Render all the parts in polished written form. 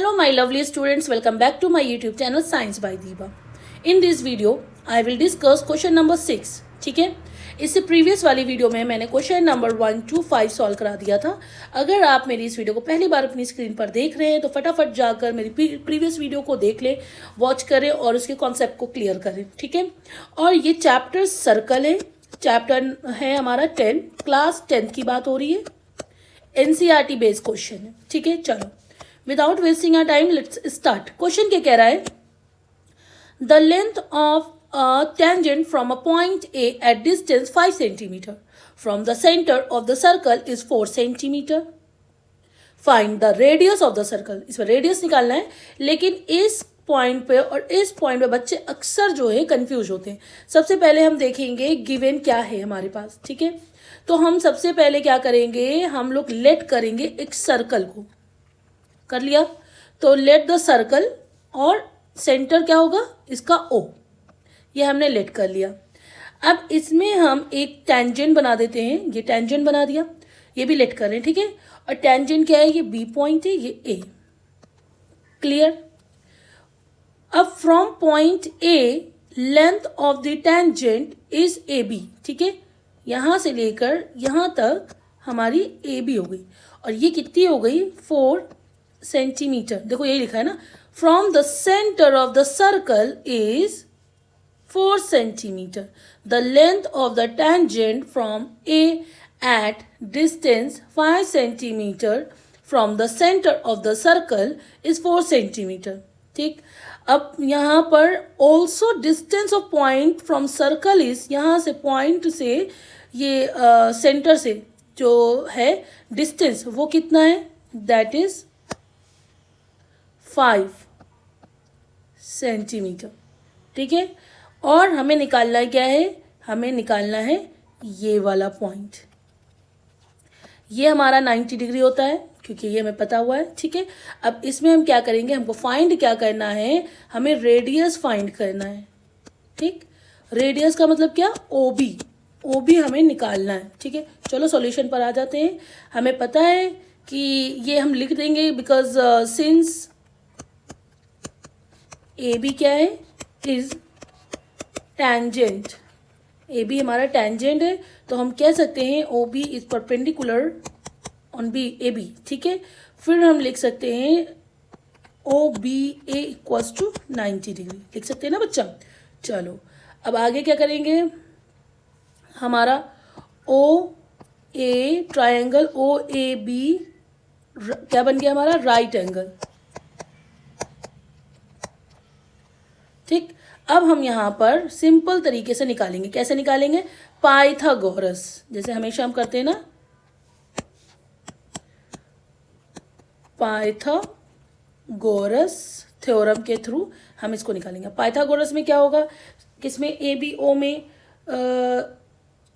Hello my lovely students, welcome back to my YouTube channel Science by Deeba. In this video, I will discuss question number 6. ठीक है, इससे previous वाली video में मैंने question number 1 to 5 solve करा दिया था. अगर आप मेरी इस वीडियो को पहली बार अपनी स्क्रीन पर देख रहे हैं तो फटाफट जाकर मेरी प्रीवियस वीडियो को देख लें, वॉच करें और उसके कॉन्सेप्ट को क्लियर करें. ठीक है, और ये चैप्टर सर्कल है, चैप्टर है हमारा 10, क्लास 10 की बात हो रही है, NCERT बेस्ड क्वेश्चन है. ठीक है, चलो without wasting our time let's start. Question क्या कह रहा है? The length of a tangent from a point A at distance 5 centimeter from the center of the circle is 4 centimeter. Find the radius of the circle. इसमें radius निकालना है, लेकिन इस point पे और इस पॉइंट पे बच्चे अक्सर जो है कंफ्यूज होते हैं. सबसे पहले हम देखेंगे गिवन क्या है हमारे पास. ठीक है, तो हम सबसे पहले क्या करेंगे, हम लोग लेट करेंगे एक सर्कल को. कर लिया, तो लेट द सर्कल और सेंटर क्या होगा इसका O. ये हमने लेट कर लिया. अब इसमें हम एक टेंजेंट बना देते हैं. ये टेंजेंट बना दिया, ये भी लेट कर रहे हैं. ठीक है, और टेंजेंट क्या है? ये B पॉइंट है, ये A. क्लियर. अब from point A length of the tangent is AB. ठीक है, यहाँ से लेकर यहाँ तक हमारी AB हो गई, और ये कितनी हो गई? 4 सेंटीमीटर. देखो यही लिखा है ना, from the centre of the circle is 4 centimeter. The length of the tangent from A at distance 5 centimeter from the center of the circle is 4 centimeter. ठीक, अब यहाँ पर also distance of point from circle is, यहाँ से point से ये centre से जो है डिस्टेंस वो कितना है? That is 5 centimetre. ठीक है, और हमें निकालना क्या है? हमें निकालना है ये वाला पॉइंट. ये हमारा 90 डिग्री होता है, क्योंकि ये हमें पता हुआ है. ठीक है, अब इसमें हम क्या करेंगे, हमको फाइंड क्या करना है? हमें रेडियस फाइंड करना है. ठीक, रेडियस का मतलब क्या? OB हमें निकालना है. ठीक है, चलो सॉल्यूशन पर आ जाते हैं. हमें पता है कि ये हम लिख देंगे बिकॉज सिंस AB क्या है? Is tangent. AB हमारा टेंजेंट है, तो हम कह सकते हैं OB is perpendicular on AB. ठीक है, फिर हम लिख सकते हैं OBA इक्वल्स टू 90 डिग्री. लिख सकते हैं ना बच्चा. चलो अब आगे क्या करेंगे, हमारा OA ट्रायंगल OAB क्या बन गया हमारा? Right angle. ठीक, अब हम यहाँ पर सिंपल तरीके से निकालेंगे. कैसे निकालेंगे? पाइथागोरस, जैसे हमेशा हम करते हैं ना, पाइथागोरस थ्योरम के थ्रू हम इसको निकालेंगे. पाइथागोरस में क्या होगा, किसमें? ABO में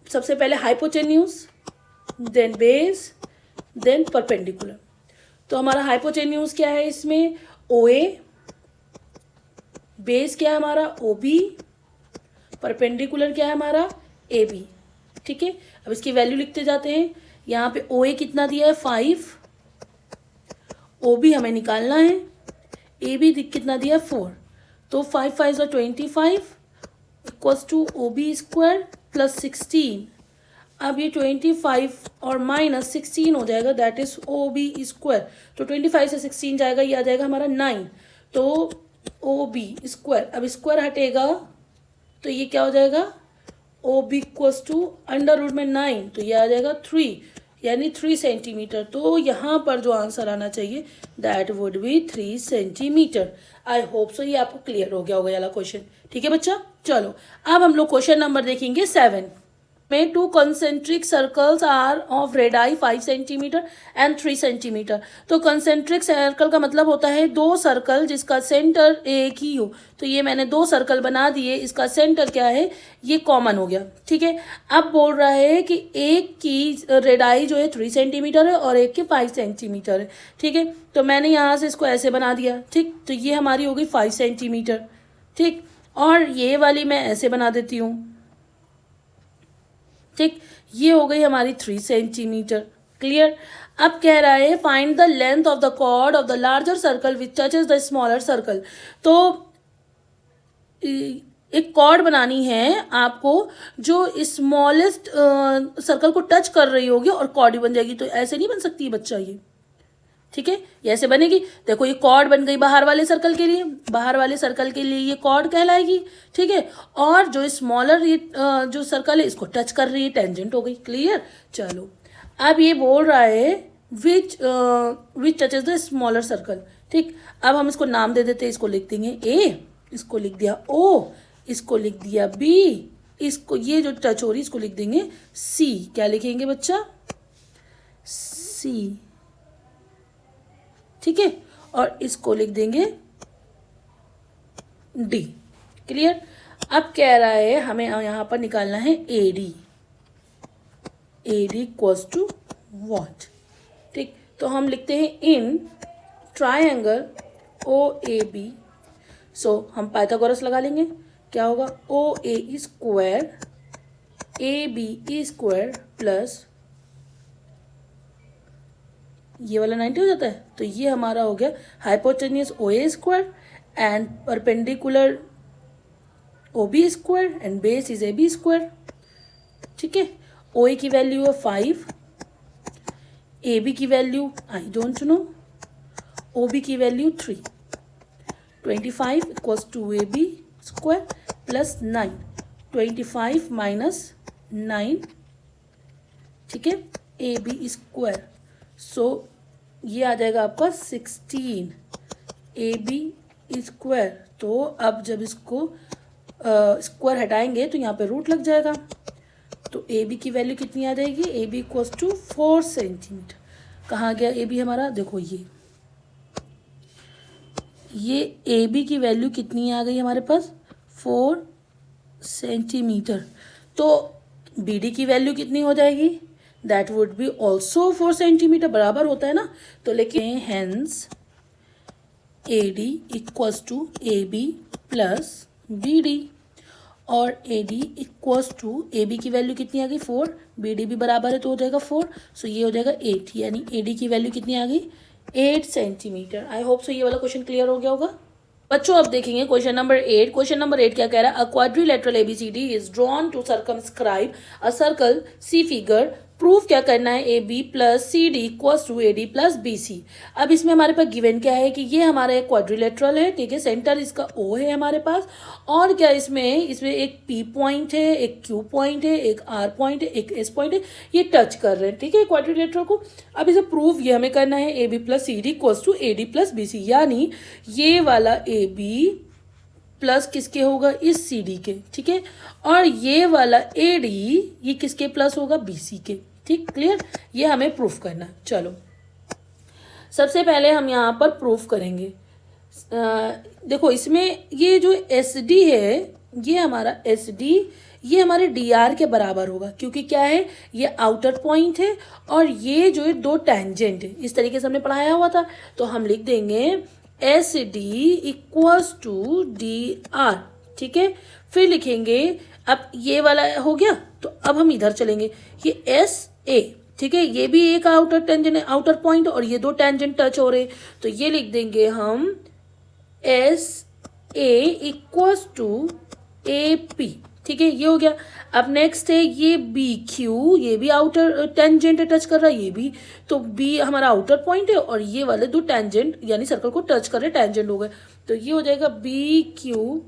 सबसे पहले hypotenuse, then base, then perpendicular. तो हमारा हाइपोटेन्यूज क्या है इसमें? OA. बेस क्या है हमारा? OB. परपेंडिकुलर क्या है हमारा? AB. ठीक है, अब इसकी वैल्यू लिखते जाते हैं. यहाँ पे OA कितना दिया है? 5. OB हमें निकालना है. AB कितना दिया है? 4. तो 5 5 25 equals to OB square plus 16. अब ये 25 और माइनस 16 हो जाएगा, दैट इज OB स्क्वायर. तो 25 से 16 जाएगा, ये आ जाएगा हमारा 9. तो OB स्क्वायर, अब स्क्वायर हटेगा तो ये क्या हो जाएगा? OB equals to under root में 9, तो ये आ जाएगा 3, यानी 3 सेंटीमीटर. तो यहाँ पर जो आंसर आना चाहिए that would B 3 centimetre. I hope so ये आपको क्लियर हो गया होगा ये वाला क्वेश्चन. ठीक है बच्चा, चलो अब हम लोग क्वेश्चन नंबर देखेंगे 7 में. 2 concentric circles are of radii 5 centimeter and 3 centimeter. तो concentric सर्कल का मतलब होता है 2 सर्कल जिसका सेंटर एक ही हो. तो ये मैंने 2 सर्कल बना दिए, इसका सेंटर क्या है? ये कॉमन हो गया. ठीक है, अब बोल रहा है कि एक की रेडाई जो है 3 सेंटीमीटर है और एक की 5 सेंटीमीटर है. ठीक है, तो मैंने यहाँ से इसको ऐसे बना दिया. ठीक, तो ये हमारी हो गई 5 सेंटीमीटर. ठीक, और ये वाली मैं ऐसे बना देती हूँ. ठीक, ये हो गई हमारी 3 सेंटीमीटर. क्लियर। अब कह रहा है find the length of the chord of the larger circle which touches the smaller circle. तो एक कॉर्ड बनानी है आपको जो स्मॉलेस्ट सर्कल को टच कर रही होगी और कॉर्ड ही बन जाएगी। तो ऐसे नहीं बन सकती बच्चा ये, ठीक है, ये ऐसे बनेगी। देखो ये कॉर्ड बन गई बाहर वाले सर्कल के लिए, बाहर वाले सर्कल के लिए ये कॉर्ड कहलाएगी, ठीक है। और जो स्मॉलर जो सर्कल है इसको टच कर रही है, टेंजेंट हो गई। क्लियर। चलो अब ये बोल रहा है विच टचेस द स्मॉलर सर्कल, ठीक। अब हम इसको नाम दे देते हैं, इसको लिख देंगे ए, इसको लिख दिया ओ, इसको लिख दिया बी, इसको ये जो टच हो रही इसको लिख देंगे सी। क्या लिखेंगे बच्चा? सी, ठीक है। और इसको लिख देंगे डी। क्लियर। अब कह रहा है हमें यहां पर निकालना है AD. AD equals to what, ठीक। तो हम लिखते हैं in triangle O A B. सो हम पाइथागोरस लगा लेंगे। क्या होगा? O A square A B square plus ये वाला 90 हो जाता है। तो ये हमारा हो गया hypotenuse O A square and perpendicular O B square and base is A B square, ठीक है। ओ ए की वैल्यू है 5, ए बी की value I don't know, O B की value 3। 25 equals to A B square plus 9, 25 minus 9, ठीक है, A B square. सो ये आ जाएगा आपका 16 ए बी स्क्वायर। तो अब जब इसको स्क्वायर हटाएंगे तो यहाँ पे रूट लग जाएगा। तो ए बी की वैल्यू कितनी आ जाएगी? A B equals to 4 centimetre. कहाँ गया ए बी हमारा? देखो ये ए बी की वैल्यू कितनी आ गई हमारे पास? 4 सेंटीमीटर। तो बी डी की वैल्यू कितनी हो जाएगी? That would be also 4 centimetre, बराबर होता है ना। तो लेके hence A D equals to A B plus B D. और A D equals to A B की वैल्यू कितनी आ गई? 4, बी डी भी बराबर है तो हो जाएगा 4। सो ये हो जाएगा 8, यानी ए डी की वैल्यू कितनी आ गई? 8 सेंटीमीटर। आई होप सो ये वाला क्वेश्चन क्लियर हो गया होगा बच्चों। अब देखेंगे क्वेश्चन नंबर 8। क्वेश्चन नंबर 8 क्या कह रहा है? A quadrilateral ABCD is drawn to circumscribe a circle, see figure. Proof क्या करना है? A B plus C D equals to A D plus B C. अब इसमें हमारे पास गिवन क्या है कि ये हमारा एक क्वाड्रिलेटरल है, ठीक है, सेंटर इसका ओ है हमारे पास। और क्या इसमें एक पी पॉइंट है, एक क्यू पॉइंट है, एक आर पॉइंट है, एक एस पॉइंट है, ये टच कर रहे हैं, ठीक है, क्वाड्रिलेटरल को। अब इसे प्रूफ ये हमें करना है A B plus C D equals to A D plus B C, यानी ये वाला ए बी प्लस किसके होगा? इस सी डी के, ठीक है। और ये वाला ए डी ये किसके प्लस होगा? बी सी के, ठीक। क्लियर। ये हमें प्रूफ करना है। चलो सबसे पहले हम यहाँ पर प्रूफ करेंगे। देखो इसमें ये जो एस डी है, ये हमारा एस डी ये हमारे डी आर के बराबर होगा, क्योंकि क्या है? ये आउटर पॉइंट है और ये जो है दो टेंजेंट है। इस तरीके से हमने पढ़ाया हुआ था। तो हम लिख देंगे S D equals to D R, ठीक है। फिर लिखेंगे, अब ये वाला हो गया तो अब हम इधर चलेंगे, ये एस ए, ठीक है, ये भी एक आउटर टेंजेंट है, आउटर पॉइंट, और ये दो टेंजेंट टच हो रहे। तो ये लिख देंगे हम S A equals to A P, ठीक है, ये हो गया। अब नेक्स्ट है ये बी क्यू, ये भी आउटर टेंजेंट टच कर रहा है, ये भी। तो बी हमारा आउटर पॉइंट है और ये वाले दो टेंजेंट यानी सर्कल को टच कर रहे टेंजेंट हो गए। तो ये हो जाएगा B Q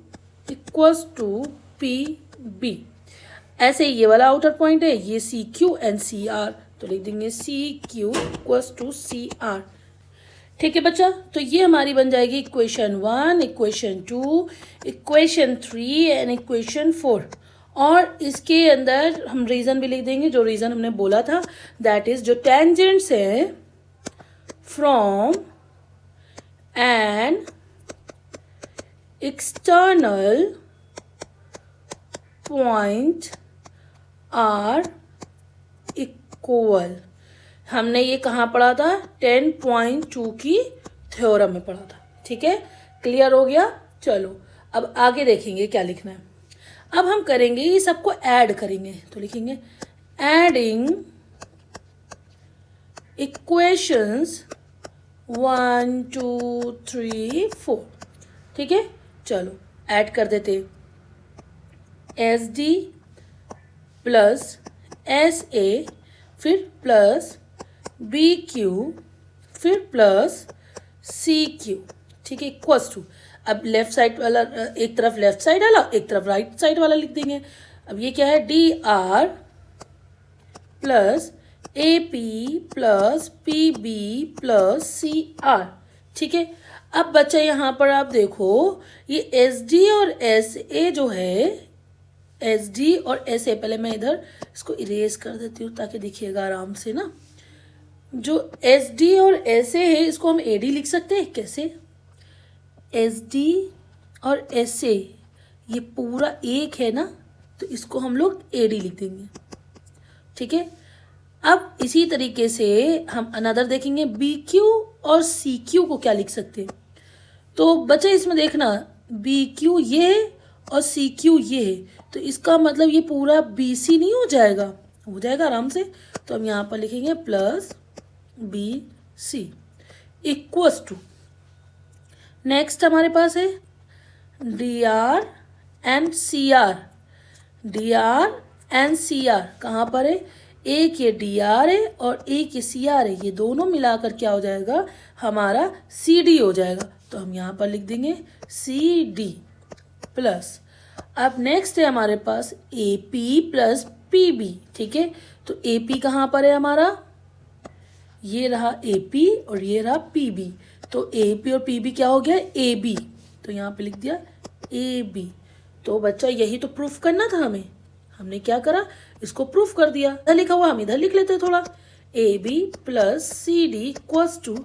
equals to P B. ऐसे ये वाला आउटर पॉइंट है, ये C Q and C R. तो लिख देंगे C Q equals to C R, ठीक है बच्चा। तो ये हमारी बन जाएगी equation 1, equation 2, equation 3 and equation 4। और इसके अंदर हम रीजन भी लिख देंगे, जो रीजन हमने बोला था, दैट इज जो टेंजेंट्स है from an external point are equal. हमने ये कहाँ पढ़ा था? 10.2 की थ्योरम में पढ़ा था, ठीक है। क्लियर हो गया। चलो अब आगे देखेंगे क्या लिखना है। अब हम करेंगे ये सबको ऐड करेंगे। तो लिखेंगे एडिंग इक्वेशंस 1 2 3 4। ठीक है, चलो ऐड कर देते। S D plus S A, फिर प्लस बी क्यू, फिर प्लस सी क्यू। ठीक है, इक्वल्स टू, अब लेफ्ट साइड वाला एक तरफ लेफ्ट साइड वाला, एक तरफ राइट साइड वाला लिख देंगे। अब ये क्या है, D R plus A P plus P B plus C R. ठीक है, अब बच्चा यहाँ पर आप देखो, ये एस डी और एस ए जो है, एस डी और एस ए, पहले मैं इधर इसको इरेज कर देती हूँ ताकि दिखिएगा आराम से ना। जो एस डी और एस ए है इसको हम ए डी लिख सकते हैं। कैसे, एस डी और एस ए ये पूरा एक है ना, तो इसको हम लोग ए डी लिख देंगे। ठीक है, अब इसी तरीके से हम अनदर देखेंगे, बी क्यू और सी क्यू को क्या लिख सकते हैं। तो बच्चे इसमें देखना, बी क्यू ये है और सी क्यू ये है, तो इसका मतलब ये पूरा बी सी नहीं हो जाएगा, हो जाएगा आराम से। तो हम यहाँ पर लिखेंगे plus B C equals to, next हमारे पास है D R and C R. D R and C R कहाँ पर है, एक ये डी आर है और एक ये सी आर है, ये दोनों मिलाकर क्या हो जाएगा, हमारा सी डी हो जाएगा। तो हम यहाँ पर लिख देंगे सी डी प्लस, अब नेक्स्ट है हमारे पास A P plus P B. ठीक है, तो ए पी कहाँ पर है हमारा, ये रहा ए पी और ये रहा पी बी, तो ए पी और पी बी क्या हो गया, ए बी, तो यहाँ पे लिख दिया ए बी। तो बच्चा यही तो प्रूफ करना था हमें, हमने क्या करा, इसको प्रूफ कर दिया। इधर लिखा हुआ हम इधर लिख लेते हैं थोड़ा, A B plus C D equals to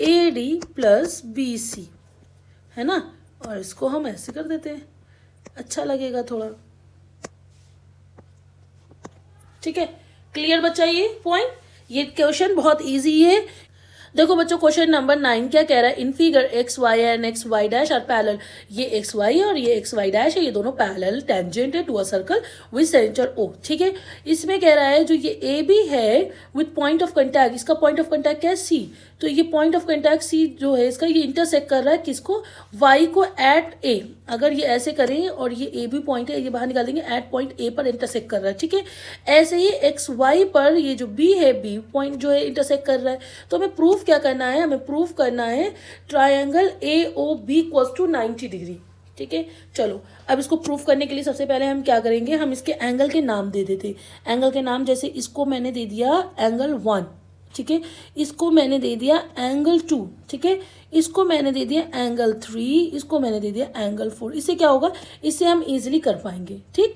A D plus B C, है ना। और इसको हम ऐसे कर देते हैं, अच्छा लगेगा थोड़ा। ठीक है, क्लियर बच्चा ये पॉइंट। ये क्वेश्चन बहुत इजी है। देखो बच्चों, क्वेश्चन नंबर 9 क्या कह रहा है, in figure X Y and X Y dash are parallel. ये एक्स वाई और ये एक्स वाई डैश है, ये दोनों पैरेलल टेंजेंट है to a circle with centre O. ठीक है, इसमें कह रहा है जो ये ए बी है विद पॉइंट ऑफ कंटैक्ट, इसका पॉइंट ऑफ कंटैक्ट क्या है, सी। तो ये पॉइंट ऑफ कंटैक्ट सी जो है इसका, ये इंटरसेक्ट कर रहा है किसको, वाई को एट ए। अगर ये ऐसे करें और ये ए बी पॉइंट है, ये बाहर निकाल देंगे, एट पॉइंट ए पर इंटरसेक्ट कर रहा है। ठीक है, ऐसे ही एक्स वाई पर ये जो बी है, बी पॉइंट जो है इंटरसेक्ट कर रहा है। तो हमें प्रूफ क्या करना है, हमें प्रूफ करना है triangle A O B equals to 90 degree. ठीक है, चलो अब इसको प्रूफ करने के लिए सबसे पहले हम क्या करेंगे, हम इसके एंगल के नाम दे देते। एंगल के नाम, जैसे इसको मैंने दे दिया एंगल 1, ठीक है, इसको मैंने दे दिया एंगल 2, ठीक है, इसको मैंने दे दिया एंगल 3, इसको मैंने दे दिया एंगल 4। इससे क्या होगा, इससे हम इजीली कर पाएंगे। ठीक,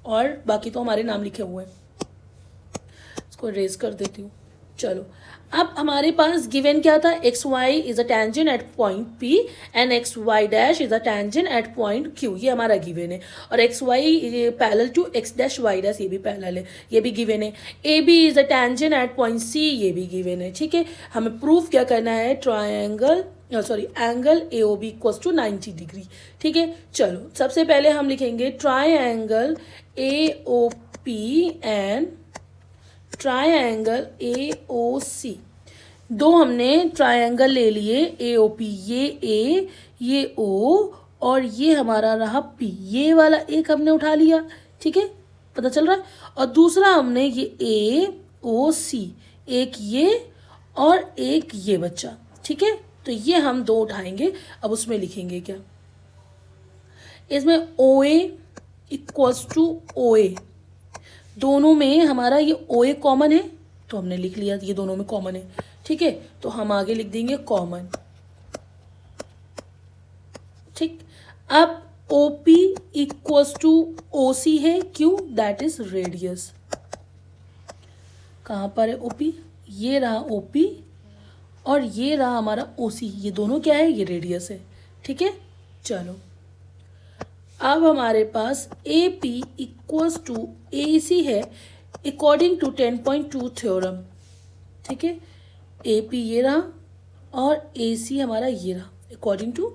और बाकी तो हमारे नाम लिखे हुए हैं, इसको रेज कर देती हूँ। चलो, अब हमारे पास गिवन क्या था, X Y is a tangent at point P and X Y dash is a tangent at point Q, ये हमारा गिवन है। और X Y parallel to X dash Y dash, ये भी पैरेलल है, ये भी गिवन है। A B is a tangent at point C, ये भी गिवन है। ठीक है, हमें प्रूफ क्या करना है, triangle angle A O B equals to 90 degree. ठीक है, चलो सबसे पहले हम लिखेंगे triangle A O P and triangle A O C. दो हमने ट्रायंगल ले लिए ए ओ पी, ये ए ये ओ और ये हमारा रहा पी, ये वाला एक हमने उठा लिया। ठीक है, पता चल रहा है। और दूसरा हमने ये ए ओ सी, एक ये और एक ये बच्चा। ठीक है, तो ये हम दो उठाएंगे। अब उसमें लिखेंगे क्या, इसमें ओ ए इक्वल्स टू ओ ए, दोनों में हमारा ये ओ ए कॉमन है, तो हमने लिख लिया ये दोनों में कॉमन है। ठीक है, तो हम आगे लिख देंगे कॉमन। ठीक, अब O P equals to O C है, क्यों, दैट इज रेडियस। कहाँ पर है ओ पी, ये रहा ओ पी और ये रहा हमारा ओ सी, ये दोनों क्या है, ये रेडियस है। ठीक है, चलो अब हमारे पास ए पी इक्वल्स टू ए सी है अकॉर्डिंग टू 10.2 थ्योरम। ठीक है, ए पी ये रहा और ए सी हमारा ये रहा अकॉर्डिंग टू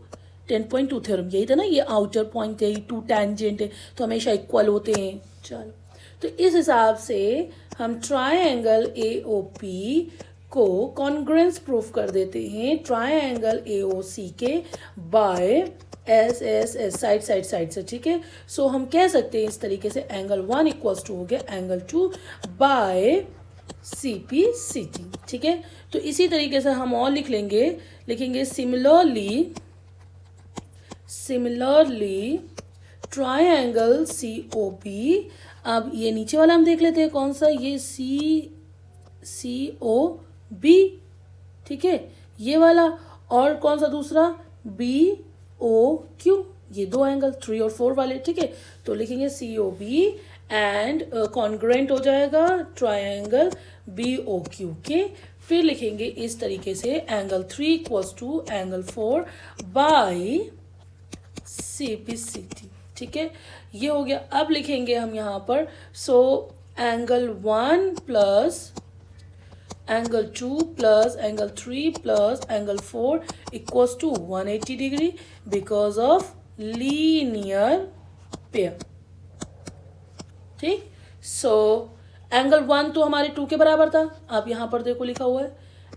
10.2 थ्योरम। यही था ना, ये आउटर पॉइंट है, टू टेंजेंट है, तो हमेशा इक्वल होते हैं। चलो, तो इस हिसाब से हम ट्रायंगल ए ओ पी को कॉन्ग्रुएंस प्रूफ कर देते हैं ट्रायंगल AOC के by S S S side side side से, ठीक है। सो हम कह सकते हैं इस तरीके से एंगल 1 इक्वल्स टू हो गया एंगल 2 बाय CPCT, ठीक है। तो इसी तरीके से हम और लिखेंगे सिमिलरली ट्रायंगल COP। अब ये नीचे वाला हम देख लेते हैं कौन सा, ये COB, ठीक है, ये वाला। और कौन सा दूसरा, BOQ, ये दो एंगल 3 और 4 वाले, ठीक है। तो लिखेंगे COB एंड कॉन्ग्रुएंट हो जाएगा ट्रायंगल BOQ के। फिर लिखेंगे इस तरीके से angle 3 equals to angle 4 by CPCT, ठीक है। ये हो गया। अब लिखेंगे हम यहाँ पर angle 1 plus angle 2 plus angle 3 plus angle 4 equals to 180 degree because of linear pair, ठीक। एंगल 1 तो हमारे 2 के बराबर था, आप यहाँ पर देखो लिखा हुआ है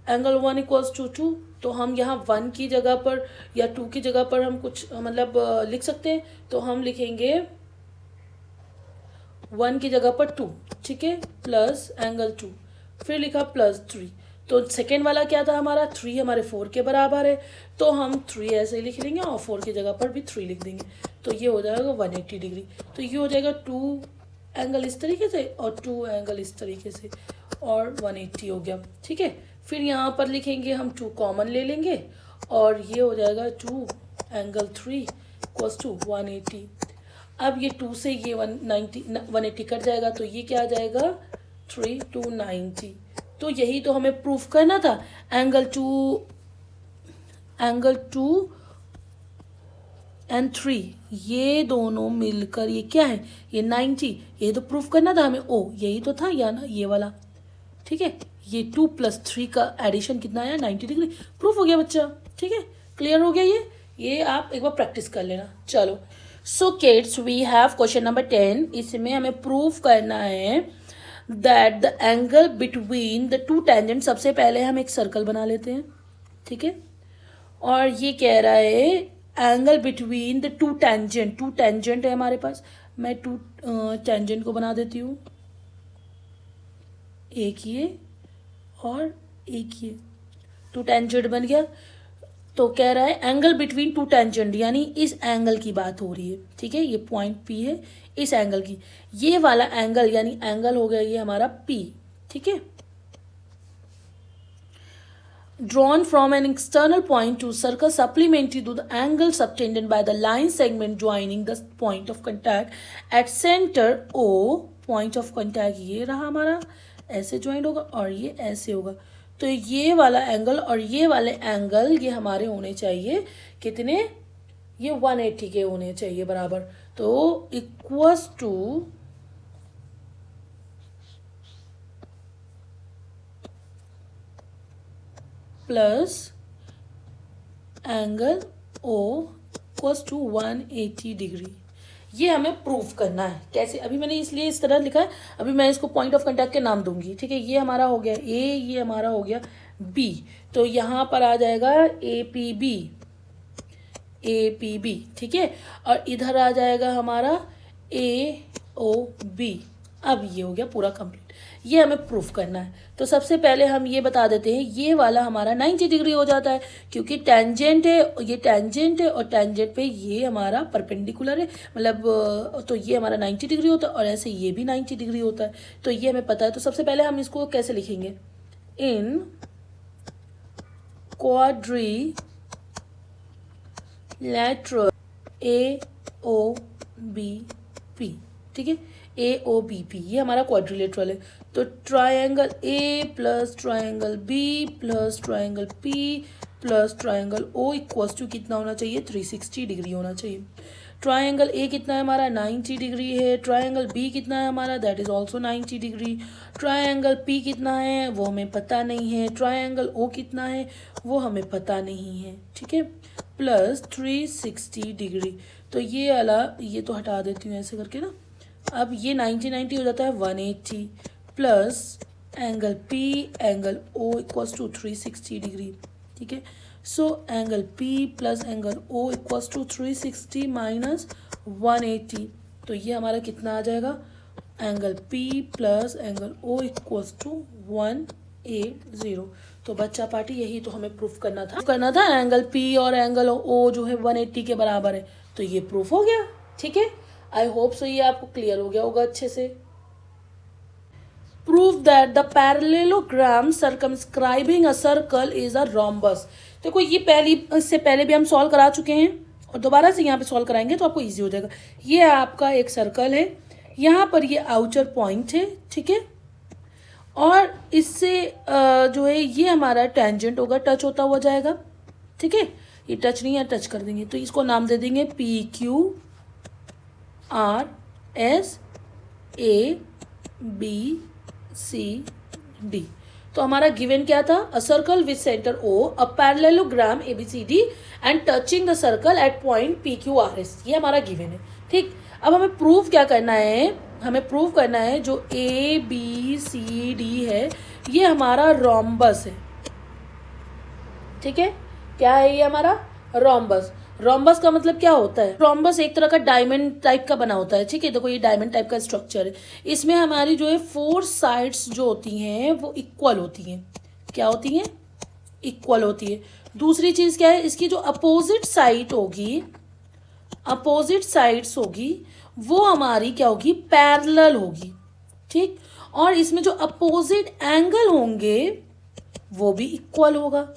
एंगल 1 इक्वल्स टू 2। तो हम यहाँ 1 की जगह पर या 2 की जगह पर हम कुछ लिख सकते हैं। तो हम लिखेंगे 1 की जगह पर 2, ठीक है, प्लस एंगल 2, फिर लिखा प्लस 3। तो सेकेंड वाला क्या था हमारा, 3 हमारे 4 के बराबर है, तो हम 3 ऐसे ही लिख लेंगे और 4 की जगह पर भी 3 लिख देंगे। तो ये हो जाएगा 180 डिग्री। तो ये हो जाएगा 2 एंगल इस तरीके से और 2 एंगल इस तरीके से और 180 हो गया, ठीक है। फिर यहाँ पर लिखेंगे हम 2 कॉमन ले लेंगे और ये हो जाएगा 2 एंगल 3 इक्वल्स टू 180। अब ये 2 से ये 180 कट जाएगा, तो ये क्या आ जाएगा 3 290। तो यही तो हमें प्रूफ करना था। एंगल 2 एंड 3 ये दोनों मिलकर ये क्या है, ये 90, ये तो प्रूफ करना था हमें। ओ यही तो था या ना, ये वाला, ठीक है। ये 2 + 3 का एडिशन कितना आया, 90 डिग्री। प्रूफ हो गया बच्चा, ठीक है, क्लियर हो गया। ये आप एक बार प्रैक्टिस कर लेना। चलो so kids we have question number 10। इसमें हमें प्रूफ करना है that the angle between the 2 tangent. सबसे पहले हम एक सर्कल बना लेते हैं, ठीक है। और ये कह रहा है angle between the 2 tangent. 2 tangent है हमारे पास, मैं 2 टेंजेंट को बना देती हूँ, एक ये और एक ये, 2 टेंजेंट बन गया। तो कह रहा है एंगल बिटवीन 2 टेंजेंट, यानी इस एंगल की बात हो रही है, ठीक है। ये पॉइंट P है, इस एंगल की, ये वाला एंगल यानी एंगल हो गया ये हमारा P, ठीक है। drawn from an external point to circle supplementary to the angle subtended by the line segment joining the point of contact at center O। point of contact ये रहा हमारा, ऐसे ज्वाइंट होगा और ये ऐसे होगा। तो ये वाला एंगल और ये वाले एंगल ये हमारे होने चाहिए कितने, ये 180 के होने चाहिए बराबर। तो equals to plus angle O equals to 180 degree. ये हमें प्रूफ करना है। कैसे, अभी मैंने इसलिए इस तरह लिखा है, अभी मैं इसको पॉइंट ऑफ कांटेक्ट के नाम दूंगी, ठीक है। ये हमारा हो गया A, ये हमारा हो गया B। तो यहाँ पर आ जाएगा APB, ठीक है। और इधर आ जाएगा हमारा AOB। अब ये हो गया पूरा कंप्लीट। ये हमें प्रूफ करना है। तो सबसे पहले हम ये बता देते हैं, ये वाला हमारा 90 डिग्री हो जाता है क्योंकि टेंजेंट है, ये टेंजेंट है और टेंजेंट पे ये हमारा परपेंडिकुलर है, तो ये हमारा 90 डिग्री होता है और ऐसे ये भी 90 डिग्री होता है। तो ये हमें पता है। तो सबसे पहले हम इसको कैसे लिखेंगे, इन क्वाड्रिलेटरल AOBP, ठीक है, AOBP ये हमारा क्वाड्रिलेटरल है। तो triangle A plus triangle B plus triangle P plus triangle O equals to कितना होना चाहिए, 360 डिग्री होना चाहिए। ट्रायंगल A कितना है हमारा, 90 डिग्री है। ट्रायंगल B कितना है हमारा, that is also 90 degree. Triangle P कितना है वो हमें पता नहीं है। ट्रायंगल O कितना है वो हमें पता नहीं है, ठीक है, प्लस 360 डिग्री। तो ये वाला ये तो हटा देती हूँ ऐसे करके ना। अब ये 90 90 हो जाता है 180 plus angle P angle O equals to 360 degree, ठीक है। So angle P plus angle O equals to 360 minus 180, तो ये हमारा कितना आ जाएगा, angle P plus angle O equals to 180। तो बच्चा पार्टी यही तो हमें प्रूफ करना था एंगल P और एंगल O जो है 180 के बराबर है, तो ये प्रूफ हो गया, ठीक है। आई होप सो ये आपको क्लियर हो गया होगा अच्छे से। Prove that the parallelogram circumscribing a circle is a rhombus. देखो ये इससे पहले भी हम सॉल्व करा चुके हैं और दोबारा से यहाँ पे सॉल्व कराएंगे तो आपको इजी हो जाएगा। ये आपका एक सर्कल है, यहाँ पर ये आउटर पॉइंट है, ठीक है, और इससे जो है ये हमारा टेंजेंट होगा, टच होता हुआ जाएगा, ठीक है। ये टच नहीं है, टच कर देंगे, तो इसको नाम दे देंगे PQRS ABCD। तो हमारा गिवन क्या था, a circle with centre O, a parallelogram ABCD and touching the circle eight point PQRS, ये हमारा गिवन है, ठीक। अब हमें प्रूव क्या करना है, हमें प्रूव करना है जो ABCD है ये हमारा रोम्बस है, ठीक है। क्या है ये हमारा रोम्बस। रोम्बस का मतलब क्या होता है, रोम्बस एक तरह का डायमंड टाइप का बना होता है, ठीक है। देखो ये डायमंड टाइप का स्ट्रक्चर है, इसमें हमारी जो है 4 साइड्स जो होती हैं वो इक्वल होती हैं। क्या होती हैं, इक्वल होती है। दूसरी चीज क्या है, इसकी जो अपोजिट साइड होगी, अपोजिट साइड्स होगी वो हमारी क्या होगी, पैरेलल होगी, ठीक। और इसमें जो अपोजिट एंगल होंगे वो भी इक्वल होगा,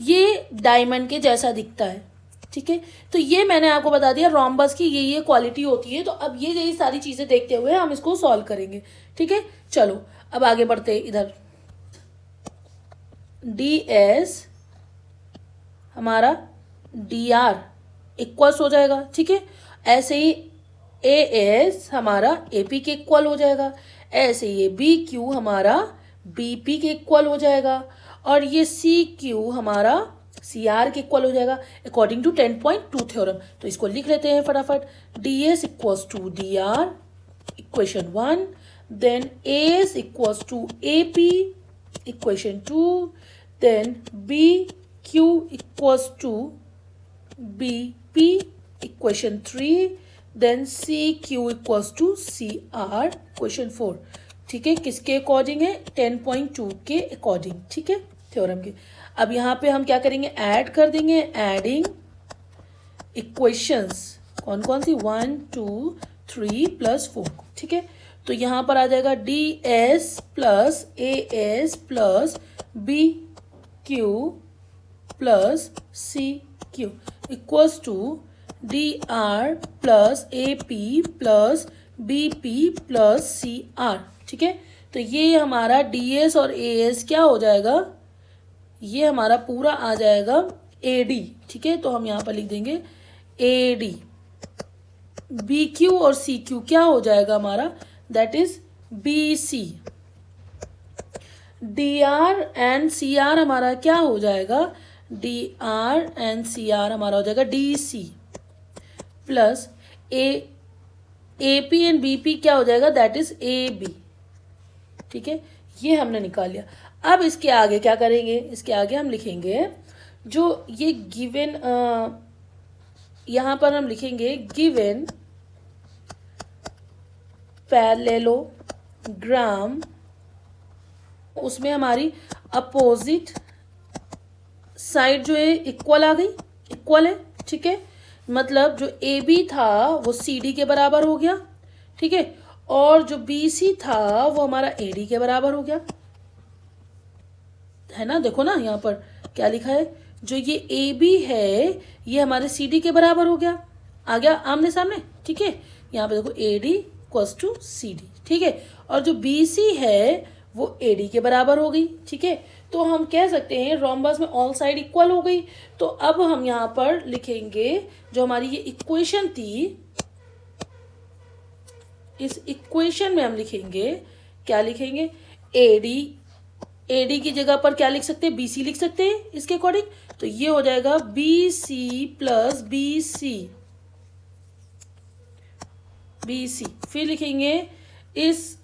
ये डायमंड के जैसा दिखता है, ठीक है। तो ये मैंने आपको बता दिया रोम्बस की ये क्वालिटी होती है। तो अब ये सारी चीजें देखते हुए हम इसको सॉल्व करेंगे, ठीक है। चलो अब आगे बढ़ते हैं। इधर DS हमारा DR इक्वल्स हो जाएगा, ठीक है। ऐसे ही AS हमारा AP के इक्वल हो जाएगा, ऐसे ये BQ हमारा BP के इक्वल हो जाएगा, और ये CQ हमारा CR के इक्वल हो जाएगा अकॉर्डिंग टू 10.2 थ्योरम। तो इसको लिख लेते हैं फटाफट। DS equals to DR equation 1, then AS equals to AP equation 2, then BQ equals to BP equation 3, then CQ equals to CR equation 4, ठीक है। किसके अकॉर्डिंग है, 10.2 के अकॉर्डिंग, ठीक है, थ्योरम के। अब यहाँ पे हम क्या करेंगे, ऐड कर देंगे, एडिंग इक्वेशंस कौन कौन सी, 1 2 3 प्लस 4, ठीक है। तो यहाँ पर आ जाएगा DS plus AS plus BQ plus CQ equals to DR plus AP plus BP plus CR, ठीक है। तो ये हमारा DS और AS क्या हो जाएगा, ये हमारा पूरा आ जाएगा AD, ठीक है। तो हम यहाँ पर लिख देंगे AD। BQ और CQ क्या हो जाएगा हमारा, that is BC। DR and CR हमारा क्या हो जाएगा, DR एंड CR हमारा हो जाएगा DC plus AP and BP क्या हो जाएगा, दैट इज AB, ठीक है। ये हमने निकाल लिया। अब इसके आगे क्या करेंगे, इसके आगे हम लिखेंगे जो ये गिवन, यहां पर हम लिखेंगे गिवन पैरेललोग्राम, उसमें हमारी अपोजिट साइड जो है इक्वल आ गई, इक्वल है, ठीक है। मतलब जो AB था वो CD के बराबर हो गया, ठीक है, और जो BC था वो हमारा AD के बराबर हो गया, है ना। देखो ना यहाँ पर क्या लिखा है, जो ये AB है ये हमारे CD के बराबर हो गया, आ गया आमने सामने, ठीक है। यहाँ पे देखो AD इक्वल्स टू CD, ठीक है, और जो BC है वो AD के बराबर हो गई, ठीक है। तो हम कह सकते हैं रोम्बस में ऑल साइड इक्वल हो गई। तो अब हम यहाँ पर लिखेंगे जो हमारी ये इक्वेशन थी, इस इक्वेशन में हम लिखेंगे, क्या लिखेंगे, AD की जगह पर क्या लिख सकते हैं, BC लिख सकते हैं इसके अकॉर्डिंग। तो ये हो जाएगा BC प्लस BC। फिर लिखेंगे इस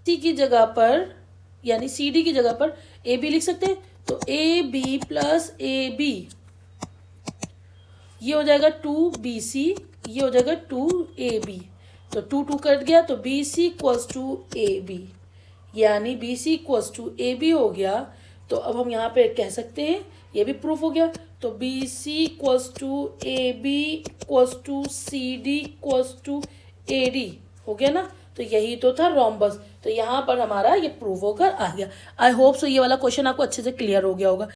C की जगह पर यानी सी डी की जगह पर ए बी लिख सकते हैं। तो A B plus A B, ये हो जाएगा 2BC, ये हो जाएगा 2AB। तो 2 कट गया, तो BC इक्वल्स टू AB, यानी BC इक्वल्स टू AB हो गया। तो अब हम यहाँ पे कह सकते हैं, ये भी प्रूफ हो गया। तो BC equals to AB equals to CD equals to AD हो गया ना। तो यही तो था रोम्बस। तो यहाँ पर हमारा ये प्रूफ होकर आ गया। आई होप सो ये वाला क्वेश्चन आपको अच्छे से क्लियर हो गया होगा।